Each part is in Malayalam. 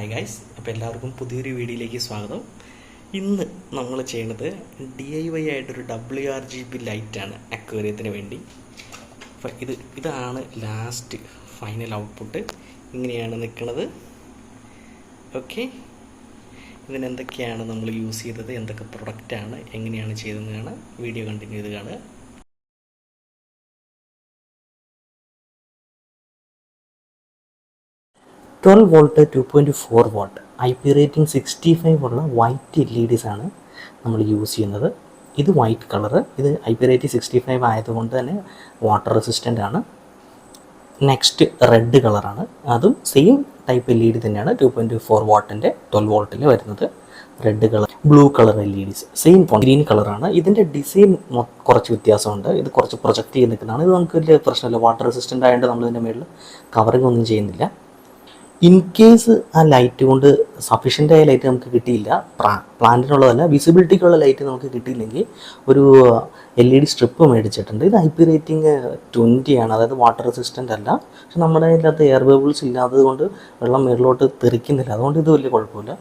ഹായ് ഗൈസ്, അപ്പോൾ എല്ലാവർക്കും പുതിയൊരു വീഡിയോയിലേക്ക് സ്വാഗതം. ഇന്ന് നമ്മൾ ചെയ്യുന്നത് DIY ആയിട്ടൊരു WRGB ലൈറ്റാണ് അക്വേറിയത്തിന് വേണ്ടി. അപ്പോൾ ഇതാണ് ലാസ്റ്റ് ഫൈനൽ ഔട്ട്പുട്ട്. ഇങ്ങനെയാണ് നിൽക്കുന്നത്. ഓക്കെ, ഇതിനെന്തൊക്കെയാണ് നമ്മൾ യൂസ് ചെയ്തത്, എന്തൊക്കെ പ്രൊഡക്റ്റാണ്, എങ്ങനെയാണ് ചെയ്തതെന്നാണ് വീഡിയോ കണ്ടിന്യൂ ചെയ്ത് കാണുക. 12 വോൾട്ട് 2.4 വാട്ട് IP റേറ്റിംഗ് 65 ഉള്ള വൈറ്റ് LEDs ആണ് നമ്മൾ യൂസ് ചെയ്യുന്നത്. ഇത് വൈറ്റ് കളറ്, ഇത് IP റേറ്റിംഗ് 65 ആയതുകൊണ്ട് തന്നെ വാട്ടർ റെസിസ്റ്റൻ്റ് ആണ്. നെക്സ്റ്റ് റെഡ് കളറാണ്, അതും സെയിം ടൈപ്പ് LED തന്നെയാണ്. 2.4 വാട്ടിൻ്റെ 12 വോൾട്ടിൽ വരുന്നത് red colour. Blue colour LEDs same green കളറാണ്. ഇതിൻ്റെ ഡിസൈൻ കുറച്ച് വ്യത്യാസമുണ്ട്. ഇത് കുറച്ച് പ്രൊജക്റ്റ് ചെയ്ത് നിൽക്കുന്നതാണ്. ഇത് നമുക്ക് വലിയ പ്രശ്നമില്ല, വാട്ടർ റെസിസ്റ്റൻ്റ് ആയതുകൊണ്ട് നമ്മളിതിൻ്റെ മേളിൽ കവറിങ് ഒന്നും ചെയ്യുന്നില്ല. ഇൻ കേസ് ആ ലൈറ്റ് കൊണ്ട് സഫീഷ്യൻ്റ് ആയ ലൈറ്റ് നമുക്ക് കിട്ടിയില്ല, പ്ലാന്റിനുള്ളതല്ല, വിസിബിലിറ്റിക്കുള്ള ലൈറ്റ് നമുക്ക് കിട്ടിയില്ലെങ്കിൽ ഒരു LED സ്ട്രിപ്പ് മേടിച്ചിട്ടുണ്ട്. ഇത് IP റേറ്റിംഗ് 20 ആണ്, അതായത് വാട്ടർ റെസിസ്റ്റൻ്റ് അല്ല. പക്ഷെ നമ്മുടെ അതിനകത്ത് എയർ ബബിൾസ് ഇല്ലാത്തത് കൊണ്ട് വെള്ളം മേളിലോട്ട് തെറിക്കുന്നില്ല, അതുകൊണ്ട് ഇത് വലിയ കുഴപ്പമില്ല.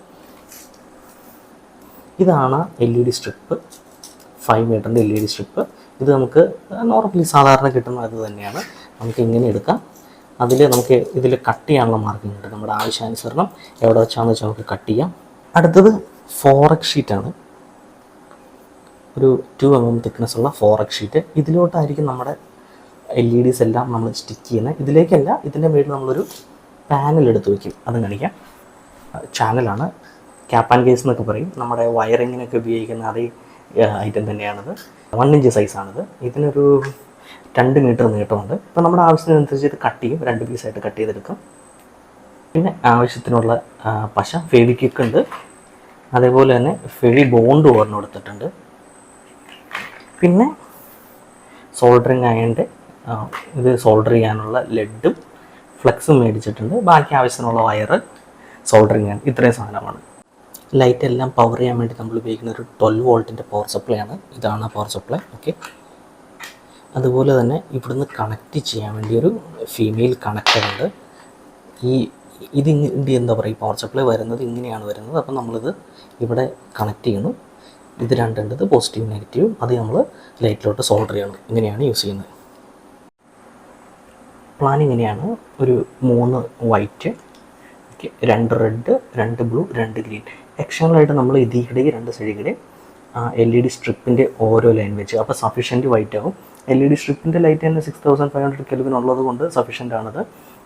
ഇതാണ് LED സ്ട്രിപ്പ്, 5 മീറ്ററിൻ്റെ LED സ്ട്രിപ്പ്. ഇത് നമുക്ക് നോർമലി സാധാരണ കിട്ടുന്ന അത് തന്നെയാണ്. നമുക്ക് ഇങ്ങനെ എടുക്കാം. അതിൽ നമുക്ക് ഇതിൽ കട്ട് ചെയ്യാനുള്ള മാർക്കിംഗ് ഉണ്ട്. നമ്മുടെ ആവശ്യാനുസരണം എവിടെ വെച്ചാണെന്ന് വെച്ചാൽ നമുക്ക് കട്ട് ചെയ്യാം. അടുത്തത് ഫോറക്സ് ഷീറ്റാണ്, ഒരു 2 mm തിക്നെസ് ഉള്ള ഫോറക്സ് ഷീറ്റ്. ഇതിലോട്ടായിരിക്കും നമ്മുടെ LEDs എല്ലാം നമ്മൾ സ്റ്റിക്ക് ചെയ്യുന്നത്. ഇതിലേക്കല്ല, ഇതിൻ്റെ മേളിൽ നമ്മളൊരു പാനൽ എടുത്ത് വയ്ക്കും. അത് കാണിക്കാം. ചാനലാണ്, ക്യാപ്പ് ആൻഡ് കേസ് എന്നൊക്കെ പറയും. നമ്മുടെ വയറിങ്ങിനൊക്കെ ഉപയോഗിക്കുന്ന അതേ ഐറ്റം തന്നെയാണിത്. 1 ഇഞ്ച് സൈസാണിത്. ഇതിനൊരു 2 മീറ്റർ നീട്ടമുണ്ട്. ഇപ്പോൾ നമ്മുടെ ആവശ്യത്തിനനുസരിച്ച് ഇത് കട്ട് ചെയ്യും, 2 പീസായിട്ട് കട്ട് ചെയ്തെടുക്കും. പിന്നെ ആവശ്യത്തിനുള്ള പശ, ഫെവിക്വിക്ക് ഉണ്ട്. അതേപോലെ തന്നെ ഫെവി ബോണ്ട് ഒരെണ്ണം എടുത്തിട്ടുണ്ട്. പിന്നെ സോൾഡറിങ് അയണിൻ്റെ ഇത് സോൾഡർ ചെയ്യാനുള്ള ലെഡും ഫ്ലെക്സും മേടിച്ചിട്ടുണ്ട്. ബാക്കി ആവശ്യത്തിനുള്ള വയറ്, സോൾഡറിങ് അയൺ, ഇത്രയും സാധനമാണ്. ലൈറ്റ് എല്ലാം പവർ ചെയ്യാൻ വേണ്ടി നമ്മൾ ഉപയോഗിക്കുന്ന ഒരു 12 വോൾട്ടിൻ്റെ പവർ സപ്ലൈ ആണ്. ഇതാണ് പവർ സപ്ലൈ. ഓക്കെ, അതുപോലെ തന്നെ ഇവിടുന്ന് കണക്റ്റ് ചെയ്യാൻ വേണ്ടി ഒരു ഫീമെയിൽ കണക്ടർ ഉണ്ട്. ഇതിൻ്റെ എന്താ പറയുക, പവർ സപ്ലൈ വരുന്നത് ഇങ്ങനെയാണ് വരുന്നത്. അപ്പം നമ്മളിത് ഇവിടെ കണക്ട് ചെയ്യുന്നു. ഇത് രണ്ടുണ്ട്, ഇത് പോസിറ്റീവ് നെഗറ്റീവും. അത് നമ്മൾ ലൈറ്റിലോട്ട് സോൾഡർ ചെയ്യണം. ഇങ്ങനെയാണ് യൂസ് ചെയ്യുന്നത്. പ്ലാൻ ഇങ്ങനെയാണ്: ഒരു 3 വൈറ്റ്, 2 റെഡ്, 2 ബ്ലൂ, 2 ഗ്രീൻ. എക്സ്റ്റേണലായിട്ട് നമ്മൾ ഇതിടെ 2 സൈഡിൽ LED സ്ട്രിപ്പിൻ്റെ ഓരോ ലൈൻ വെച്ച്, അപ്പോൾ സഫീഷ്യൻറ്റ് വൈറ്റ് ആവും. LED സ്ട്രിപ്പിൻ്റെ ലൈറ്റ് തന്നെ 6500 കെൽവിൻ ഉള്ളത് കൊണ്ട് സഫീഷ്യൻ്റ് ആണത്.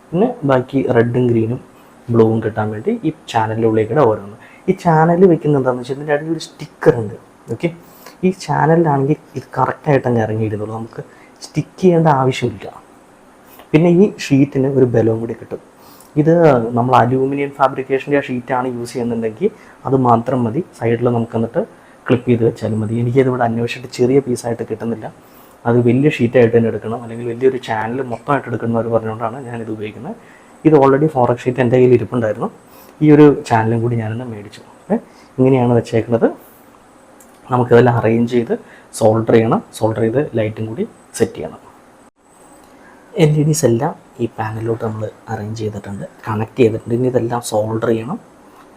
പിന്നെ ബാക്കി റെഡും ഗ്രീനും ബ്ലൂവും കിട്ടാൻ വേണ്ടി ഈ ചാനലിനുള്ളിലേക്കിടെ ഓരോന്ന്. ഈ ചാനൽ വെക്കുന്നത് എന്താണെന്ന് വെച്ചാൽ ഇതിൻ്റെ അടിയിൽ ഒരു സ്റ്റിക്കർ ഉണ്ട്. ഓക്കെ, ഈ ചാനലിലാണെങ്കിൽ ഇത് കറക്റ്റായിട്ട് അങ്ങ് ഇറങ്ങിയിരുന്നുള്ളൂ, നമുക്ക് സ്റ്റിക്ക് ചെയ്യേണ്ട ആവശ്യമില്ല. പിന്നെ ഈ ഷീറ്റിന് ഒരു ബലവും കൂടി കിട്ടും. ഇത് നമ്മൾ അലൂമിനിയം ഫാബ്രിക്കേഷൻ്റെ ആ ഷീറ്റാണ് യൂസ് ചെയ്യുന്നുണ്ടെങ്കിൽ അത് മാത്രം മതി. സൈഡിൽ നമുക്ക് എന്നിട്ട് ക്ലിപ്പ് ചെയ്ത് വെച്ചാലും മതി. എനിക്കതിവിടെ അന്വേഷിച്ചിട്ട് ചെറിയ പീസായിട്ട് കിട്ടുന്നില്ല, അത് വലിയ ഷീറ്റായിട്ട് തന്നെ എടുക്കണം, അല്ലെങ്കിൽ വലിയൊരു ചാനൽ മൊത്തമായിട്ട് എടുക്കുന്നവർ പറഞ്ഞുകൊണ്ടാണ് ഞാനിത് ഉപയോഗിക്കുന്നത്. ഇത് ഓൾറെഡി ഫോറക്സ് ഷീറ്റ് എൻ്റെ കയ്യിൽ ഇരിപ്പുണ്ടായിരുന്നു. ഈ ഒരു ചാനലും കൂടി ഞാനിന്ന് മേടിച്ചു. ഇങ്ങനെയാണ് വെച്ചേക്കുന്നത്. നമുക്കിതെല്ലാം അറേഞ്ച് ചെയ്ത് സോൾഡർ ചെയ്യണം. സോൾഡർ ചെയ്ത് ലൈറ്റും കൂടി സെറ്റ് ചെയ്യണം. LEDs എല്ലാം ഈ പാനലിലോട്ട് നമ്മൾ അറേഞ്ച് ചെയ്തിട്ടുണ്ട്, കണക്ട് ചെയ്തിട്ടുണ്ട്. ഇനി ഇതെല്ലാം സോൾഡർ ചെയ്യണം.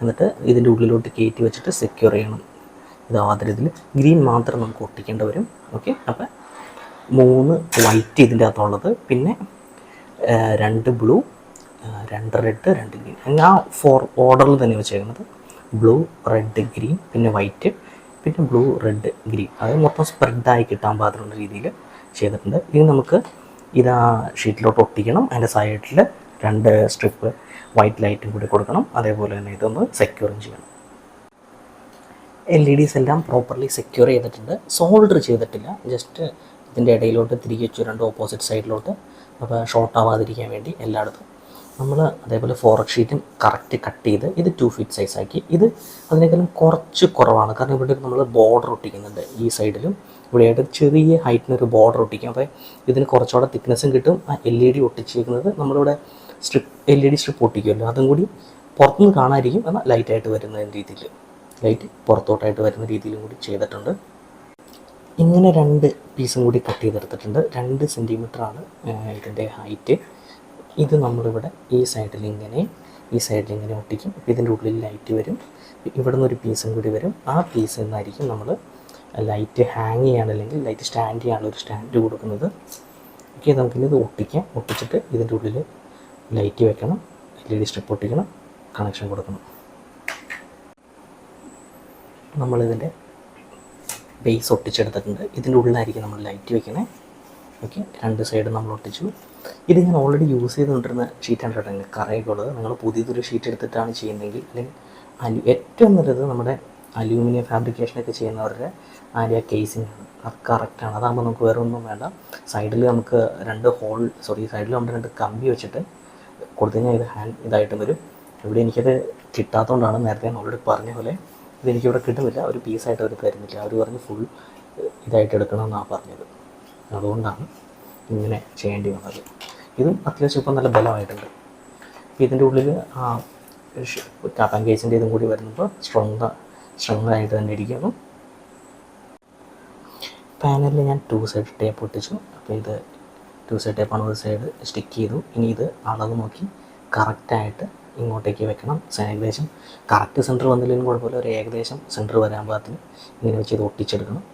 എന്നിട്ട് ഇതിൻ്റെ ഉള്ളിലോട്ട് കയറ്റി വെച്ചിട്ട് സെക്യൂർ ചെയ്യണം. ഇതാവാത്ത രീതിയിൽ ഗ്രീൻ മാത്രം നമുക്ക് ഒട്ടിക്കേണ്ടി വരും. ഓക്കെ, അപ്പോൾ 3 വൈറ്റ് ഇതിൻ്റെ അകത്തുള്ളത്, പിന്നെ 2 ബ്ലൂ, 2 റെഡ്, 2 ഗ്രീൻ. ആ 4 ഓർഡറിൽ തന്നെ വെച്ചേക്കുന്നത്. ബ്ലൂ, റെഡ്, ഗ്രീൻ, പിന്നെ വൈറ്റ്, പിന്നെ ബ്ലൂ, റെഡ്, ഗ്രീൻ. അത് മൊത്തം സ്പ്രെഡായി കിട്ടാൻ പാകത്തിനുള്ള രീതിയിൽ ചെയ്തിട്ടുണ്ട്. ഇനി നമുക്ക് ഇത് ആ ഷീറ്റിലോട്ട് ഒട്ടിക്കണം. അതിൻ്റെ സൈഡിൽ 2 സ്ട്രിപ്പ് വൈറ്റ് ലൈറ്റും കൂടി കൊടുക്കണം. അതേപോലെ തന്നെ ഇതൊന്ന് സെക്യൂറും ചെയ്യണം. LEDs എല്ലാം പ്രോപ്പർലി സെക്യൂർ ചെയ്തിട്ടുണ്ട്, സോൾഡർ ചെയ്തിട്ടില്ല. ജസ്റ്റ് ഇതിൻ്റെ ഇടയിലോട്ട് തിരികെ വെച്ചു, 2 ഓപ്പോസിറ്റ് സൈഡിലോട്ട്. അപ്പോൾ ഷോർട്ട് ആവാതിരിക്കാൻ വേണ്ടി എല്ലായിടത്തും നമ്മൾ അതേപോലെ ഫോറക്സ് ഷീറ്റും കറക്റ്റ് കട്ട് ചെയ്ത് ഇത് 2 ഫീറ്റ് സൈസാക്കി. ഇത് അതിനേക്കാളും കുറച്ച് കുറവാണ്, കാരണം ഇവിടെ നമ്മൾ ബോർഡർ ഒട്ടിക്കുന്നുണ്ട്. ഈ സൈഡിലും ഇവിടെയായിട്ട് ചെറിയ ഹൈറ്റിനൊരു ബോർഡർ ഒട്ടിക്കും. അപ്പോൾ ഇതിന് കുറച്ചുകൂടെ തിക്നെസ്സും കിട്ടും. ആ LED ഒട്ടിച്ചിരിക്കുന്നത് നമ്മളിവിടെ LED സ്ട്രിപ്പ് ഒട്ടിക്കുമല്ലോ, അതും കൂടി പുറത്തുനിന്ന് കാണാതിരിക്കും, എന്നാൽ ലൈറ്റായിട്ട് വരുന്ന രീതിയിൽ, ലൈറ്റ് പുറത്തോട്ടായിട്ട് വരുന്ന രീതിയിലും കൂടി ചെയ്തിട്ടുണ്ട്. ഇങ്ങനെ 2 പീസും കൂടി കട്ട് ചെയ്തെടുത്തിട്ടുണ്ട്. 2 സെൻറ്റിമീറ്ററാണ് ഇതിൻ്റെ ഹൈറ്റ്. ഇത് നമ്മളിവിടെ ഈ സൈഡിൽ ഇങ്ങനെ ഈ സൈഡിൽ ഇങ്ങനെ ഒട്ടിക്കും. അപ്പോൾ ഇതിൻ്റെ ഉള്ളിൽ ലൈറ്റ് വരും. ഇവിടെ നിന്നൊരു പീസും കൂടി വരും. ആ പീസിൽ നിന്നായിരിക്കും നമ്മൾ ലൈറ്റ് ഹാങ് ചെയ്യാനല്ലെങ്കിൽ ലൈറ്റ് സ്റ്റാൻഡ് ചെയ്യാനുള്ള ഒരു സ്റ്റാൻഡ് കൊടുക്കുന്നത്. ഓക്കെ, നമുക്കിത് ഒട്ടിക്കാം. ഒട്ടിച്ചിട്ട് ഇതിൻ്റെ ഉള്ളിൽ ലൈറ്റ് വെക്കണം, LED സ്ട്രിപ്പ് ഒട്ടിക്കണം, കണക്ഷൻ കൊടുക്കണം. നമ്മളിതിൻ്റെ ബേസ് ഒട്ടിച്ചെടുത്തിട്ടുണ്ട്. ഇതിൻ്റെ ഉള്ളിലായിരിക്കും നമ്മൾ ലൈറ്റ് വെക്കണേ. ഓക്കെ, രണ്ട് സൈഡ് നമ്മൾ ഒട്ടിച്ചു. ഇത് ഞാൻ ഓൾറെഡി യൂസ് ചെയ്തുകൊണ്ടിരുന്ന ഷീറ്റാണ് കേട്ടോ, കറയൊക്കെ ഉള്ളത്. നിങ്ങൾ പുതിയതൊരു ഷീറ്റ് എടുത്തിട്ടാണ് ചെയ്യുന്നതെങ്കിൽ അല്ലെങ്കിൽ ഏറ്റവും നല്ലത് നമ്മുടെ അലൂമിനിയം ഫാബ്രിക്കേഷനൊക്കെ ചെയ്യുന്നവരുടെ ആര്യ കേസിംഗ് ആണ്. അത് കറക്റ്റാണ്. അതാകുമ്പോൾ നമുക്ക് വേറെ ഒന്നും വേണ്ട. സൈഡിൽ നമുക്ക് സൈഡിൽ നമ്മൾ 2 കമ്പി വെച്ചിട്ട് കൊടുത്തു കഴിഞ്ഞാൽ ഇത് ഇതായിട്ട് വരും. ഇവിടെ എനിക്കത് കിട്ടാത്തതുകൊണ്ടാണ് നേരത്തെ ഞാൻ ഓൾറെഡി പറഞ്ഞ പോലെ ഇതെനിക്കിവിടെ കിട്ടുന്നില്ല. ഒരു പീസായിട്ട് അവർ തരുന്നില്ല. അവർ പറഞ്ഞ് ഫുൾ ഇതായിട്ട് എടുക്കണമെന്നാണ് പറഞ്ഞത്. അതുകൊണ്ടാണ് ഇങ്ങനെ ചെയ്യേണ്ടി വന്നത്. ഇതും അത്യാവശ്യം ഇപ്പം നല്ല ബലമായിട്ടുണ്ട്. അപ്പോൾ ഇതിൻ്റെ ഉള്ളിൽ ടാപ്പ് ആൻഡ് കേസിൻ്റെ ഇതും കൂടി വരുമ്പോൾ സ്ട്രോങ് ആയിട്ട് തന്നെ ഇരിക്കുന്നു. പാനലിൽ ഞാൻ 2 സൈഡ് ടേപ്പ് ഒട്ടിച്ചു. അപ്പോൾ ഇത് 2 സൈഡ് ടേപ്പാണ്. ഒരു സൈഡ് സ്റ്റിക്ക് ചെയ്തു. ഇനി ഇത് അളവ് നോക്കി കറക്റ്റായിട്ട് ഇങ്ങോട്ടേക്ക് വെക്കണം. ഏകദേശം കറക്റ്റ് സെൻറ്റർ വന്നില്ലെങ്കിലും കുഴപ്പമില്ല, ഒരു ഏകദേശം സെൻറ്റർ വരാൻ പാകത്തിന് ഇങ്ങനെ വെച്ച് ഇത് ഒട്ടിച്ചെടുക്കണം.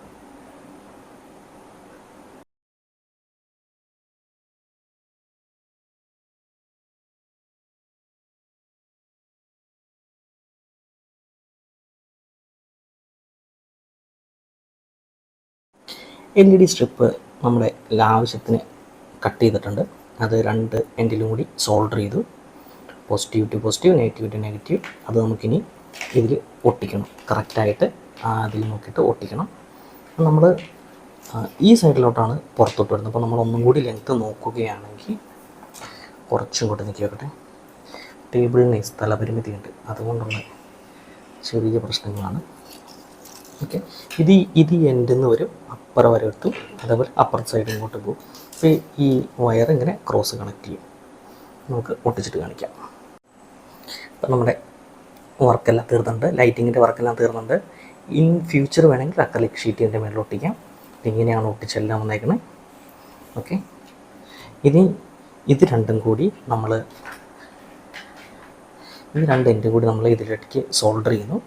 LED സ്ട്രിപ്പ് നമ്മുടെ ആവശ്യത്തിന് കട്ട് ചെയ്തിട്ടുണ്ട്. അത് 2 എൻഡിലും കൂടി സോൾഡർ ചെയ്തു. Positive to positive, negative to negative. അത് നമുക്കിനി ഇതിൽ ഒട്ടിക്കണം. കറക്റ്റായിട്ട് അതിൽ നോക്കിയിട്ട് ഒട്ടിക്കണം. നമ്മൾ ഈ സൈഡിലോട്ടാണ് പുറത്തോട്ട് വരുന്നത്. അപ്പോൾ നമ്മൾ ഒന്നും കൂടി ലെങ്ത്ത് നോക്കുകയാണെങ്കിൽ കുറച്ചും കൂടി നിൽക്കട്ടെ. ടേബിളിന് സ്ഥലപരിമിതിയുണ്ട്, അതുകൊണ്ടുള്ള ചെറിയ പ്രശ്നങ്ങളാണ്. ഓക്കെ, ഇത് എൻഡിൽ നിന്ന് വരും, അപ്പുറം വരെ എത്തും. അതേപോലെ അപ്പുറത്തെ സൈഡ് ഇങ്ങോട്ട് പോകും. അപ്പോൾ ഈ വയർ ഇങ്ങനെ ക്രോസ് കണക്ട് ചെയ്യും. നമുക്ക് ഒട്ടിച്ചിട്ട് കാണിക്കാം. അപ്പോൾ നമ്മുടെ വർക്കെല്ലാം തീർന്നുണ്ട്, ലൈറ്റിങ്ങിൻ്റെ വർക്കെല്ലാം തീർന്നുണ്ട്. ഇൻ ഫ്യൂച്ചർ വേണമെങ്കിൽ അക്രലിക് ഷീറ്റിൻ്റെ മേളിൽ ഒട്ടിക്കാം. ഇങ്ങനെയാണ് ഒട്ടിച്ചെല്ലാം വന്നേക്കുന്നത്. ഓക്കെ, ഇനി ഇത് രണ്ടും കൂടി നമ്മൾ ഈ 2 എൻഡും കൂടി നമ്മൾ ഇതിലേക്ക് സോൾഡർ ചെയ്യുന്നു.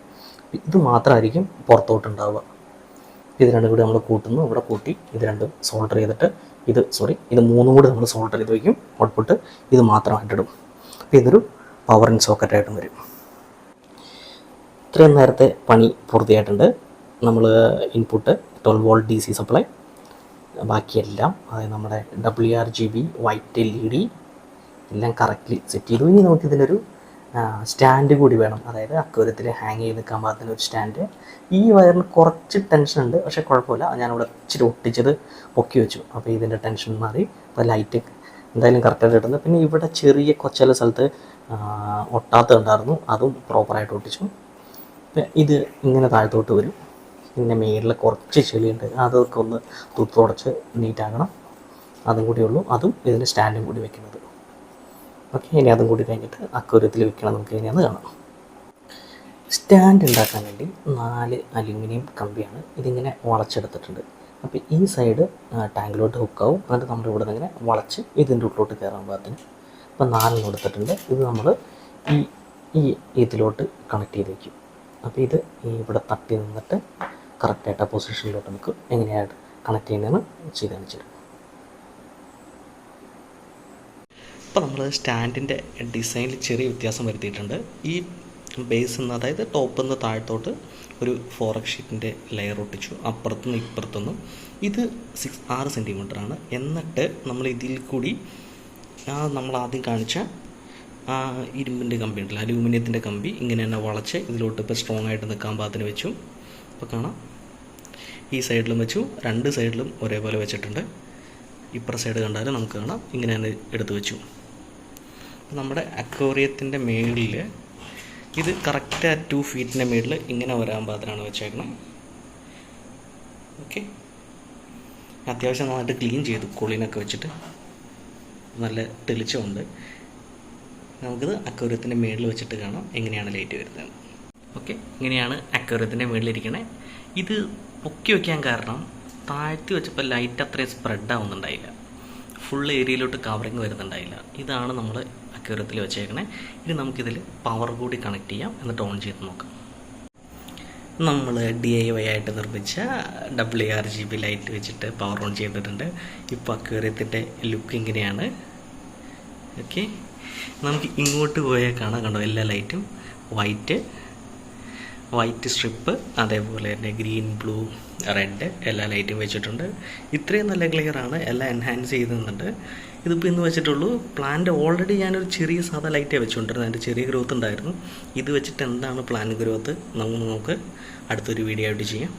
ഇത് മാത്രമായിരിക്കും പുറത്തോട്ടുണ്ടാവുക. ഇത് രണ്ടും കൂടി നമ്മൾ കൂട്ടുന്നു. ഇവിടെ കൂട്ടി ഇത് രണ്ടും സോൾഡർ ചെയ്തിട്ട് ഇത് 3 കൂടി നമ്മൾ സോൾഡർ ചെയ്ത് വയ്ക്കും. ഔട്ട്പുട്ട് ഇത് മാത്രമായിട്ടിടും. അപ്പോൾ ഇതൊരു പവർ ഇൻ സോക്കറ്റായിട്ടും വരും. ഇത്രയും നേരത്തെ പണി പൂർത്തിയായിട്ടുണ്ട്. നമ്മൾ ഇൻപുട്ട് 12 വോൾട്ട് DC സപ്ലൈ, ബാക്കിയെല്ലാം അതായത് നമ്മുടെ WRGB വൈറ്റ് LED എല്ലാം കറക്റ്റ്ലി സെറ്റ് ചെയ്തു. ഇനി നമുക്കിതിനൊരു സ്റ്റാൻഡ് കൂടി വേണം. അതായത് അക്വേറിയത്തിൽ ഹാങ് ചെയ്ത് നിൽക്കാൻ പാകത്തിന് ഒരു സ്റ്റാൻഡ്. ഈ വയറിന് കുറച്ച് ടെൻഷൻ ഉണ്ട്, പക്ഷേ കുഴപ്പമില്ല. ഞാനിവിടെ ഇച്ചിരി ഒട്ടിച്ചത് പൊക്കി വെച്ചു. അപ്പോൾ ഇതിൻ്റെ ടെൻഷൻ മാറി. അപ്പോൾ ലൈറ്റ് എന്തായാലും കറക്റ്റായിട്ട് ഇടുന്നത്. പിന്നെ ഇവിടെ ചെറിയ ചില സ്ഥലത്ത് ഒട്ടാത്തുണ്ടായിരുന്നു, അതും പ്രോപ്പറായിട്ട് ഒട്ടിച്ചു. ഇത് ഇങ്ങനെ താഴത്തോട്ട് വരും. പിന്നെ മേളിൽ കുറച്ച് ചെളിയുണ്ട്, അതൊക്കെ ഒന്ന് തുടച്ച് നീറ്റാക്കണം. അതും കൂടി ഉള്ളൂ. അതും ഇതിന് സ്റ്റാൻഡും കൂടി വെക്കുന്നത്. ഓക്കെ, ഇനി അതും കൂടി കഴിഞ്ഞിട്ട് അക്വേറിയത്തിൽ വെക്കണം. നമുക്ക് ഇനിയാണ് കാണാം. സ്റ്റാൻഡ് ഉണ്ടാക്കാൻ വേണ്ടി 4 അലുമിനിയം കമ്പിയാണ് ഇതിങ്ങനെ വളച്ചെടുത്തിട്ടുണ്ട്. അപ്പോൾ ഈ സൈഡ് ടാങ്കിലോട്ട് ഹുക്കാവും. എന്നിട്ട് നമ്മൾ ഇവിടെ നിന്ന് ഇങ്ങനെ വളച്ച് ഇതിൻ്റെ ഉള്ളിലോട്ട് കയറാൻ പാകത്തിന്. അപ്പോൾ 4 കൊടുത്തിട്ടുണ്ട്. ഇത് നമ്മൾ ഈ ഇതിലോട്ട് കണക്ട് ചെയ്ത് വയ്ക്കും. അപ്പോൾ ഇത് ഇവിടെ തട്ടി നിന്നിട്ട് കറക്റ്റായിട്ട് ആ പൊസിഷനിലോട്ട് നമുക്ക് എങ്ങനെയാണ് കണക്ട് ചെയ്യുന്നതെന്ന് ചെയ്ത് കാണിച്ചു തരും. ഇപ്പോൾ നമ്മൾ സ്റ്റാൻഡിൻ്റെ ഡിസൈനിൽ ചെറിയ വ്യത്യാസം വരുത്തിയിട്ടുണ്ട്. ഈ ബേസിൽ നിന്ന്, അതായത് ടോപ്പിൽ നിന്ന് താഴത്തോട്ട് ഒരു 4x ഷീറ്റിൻ്റെ ലെയർ ഒട്ടിച്ചു, അപ്പുറത്തുനിന്ന് ഇപ്പുറത്തുനിന്നും. ഇത് 6 സെൻറ്റിമീറ്ററാണ്. എന്നിട്ട് നമ്മൾ ഇതിൽ കൂടി നമ്മൾ ആദ്യം കാണിച്ച ഇരുമ്പിൻ്റെ കമ്പി ഉണ്ടല്ലോ, അലൂമിനിയത്തിൻ്റെ കമ്പി ഇങ്ങനെ തന്നെ വളച്ച് ഇതിലോട്ട് ഇപ്പോൾ സ്ട്രോങ് ആയിട്ട് നിൽക്കാൻ പാകത്തിന് വെച്ചു. ഇപ്പോൾ കാണാം, ഈ സൈഡിലും വെച്ചു, 2 സൈഡിലും ഒരേപോലെ വെച്ചിട്ടുണ്ട്. ഇപ്പുറ സൈഡ് കണ്ടാലും നമുക്ക് കാണാം, ഇങ്ങനെ തന്നെ എടുത്ത് വെച്ചു. നമ്മുടെ അക്വേറിയത്തിൻ്റെ മേളിൽ ഇത് കറക്റ്റ് 2 ഫീറ്റിൻ്റെ മേളിൽ ഇങ്ങനെ വരാൻ പാകത്തിനാണ് വെച്ചേക്കണം. ഓക്കെ, അത്യാവശ്യം നന്നായിട്ട് ക്ലീൻ ചെയ്തു, കുളീനൊക്കെ വെച്ചിട്ട് നല്ല തെളിച്ചമുണ്ട്. നമുക്കിത് അക്വേറിയത്തിൻ്റെ മേളിൽ വെച്ചിട്ട് കാണാം എങ്ങനെയാണ് ലൈറ്റ് വരുന്നത്. ഓക്കെ, ഇങ്ങനെയാണ് അക്വേറിയത്തിൻ്റെ മേളിലിരിക്കണേ. ഇത് പൊക്കി വയ്ക്കാൻ കാരണം താഴ്ത്തി വെച്ചപ്പോൾ ലൈറ്റ് അത്രയും സ്പ്രെഡ് ആവുന്നുണ്ടായില്ല, ഫുൾ ഏരിയയിലോട്ട് കവറിങ് വരുന്നുണ്ടായില്ല. ഇതാണ് നമ്മൾ അക്യൂറത്തിൽ വെച്ചേക്കണേ. ഇനി നമുക്കിതിൽ പവർ കൂടി കണക്ട് ചെയ്യാം, എന്നിട്ട് ഓൺ ചെയ്ത് നോക്കാം. നമ്മൾ DIY ആയിട്ട് നിർമ്മിച്ച WRGB ലൈറ്റ് വെച്ചിട്ട് പവർ ഓൺ ചെയ്തിട്ടുണ്ട്. ഇപ്പോൾ അക്വേറിയത്തിൻ്റെ ലുക്ക് ഇങ്ങനെയാണ്. ഓക്കെ, നമുക്ക് ഇങ്ങോട്ട് പോയാൽ കാണാം, കണ്ടോ എല്ലാ ലൈറ്റും വൈറ്റ് സ്ട്രിപ്പ്, അതേപോലെ തന്നെ ഗ്രീൻ, ബ്ലൂ, റെഡ് എല്ലാ ലൈറ്റും വെച്ചിട്ടുണ്ട്. ഇത്രയും നല്ല ക്ലിയറാണ്, എല്ലാം എൻഹാൻസ് ചെയ്തുന്നുണ്ട്. ഇതിപ്പോൾ ഇന്ന് വെച്ചിട്ടുള്ളൂ. പ്ലാന്റ് ഓൾറെഡി ഞാനൊരു ചെറിയ സാധാ ലൈറ്റേ വെച്ചുകൊണ്ടിരുന്നത്, അതിൻ്റെ ചെറിയ ഗ്രോത്ത് ഉണ്ടായിരുന്നു. ഇത് വെച്ചിട്ട് എന്താണ് പ്ലാന്റ് ഗ്രോത്ത് നമുക്ക് അടുത്തൊരു വീഡിയോ ആയിട്ട് ചെയ്യാം.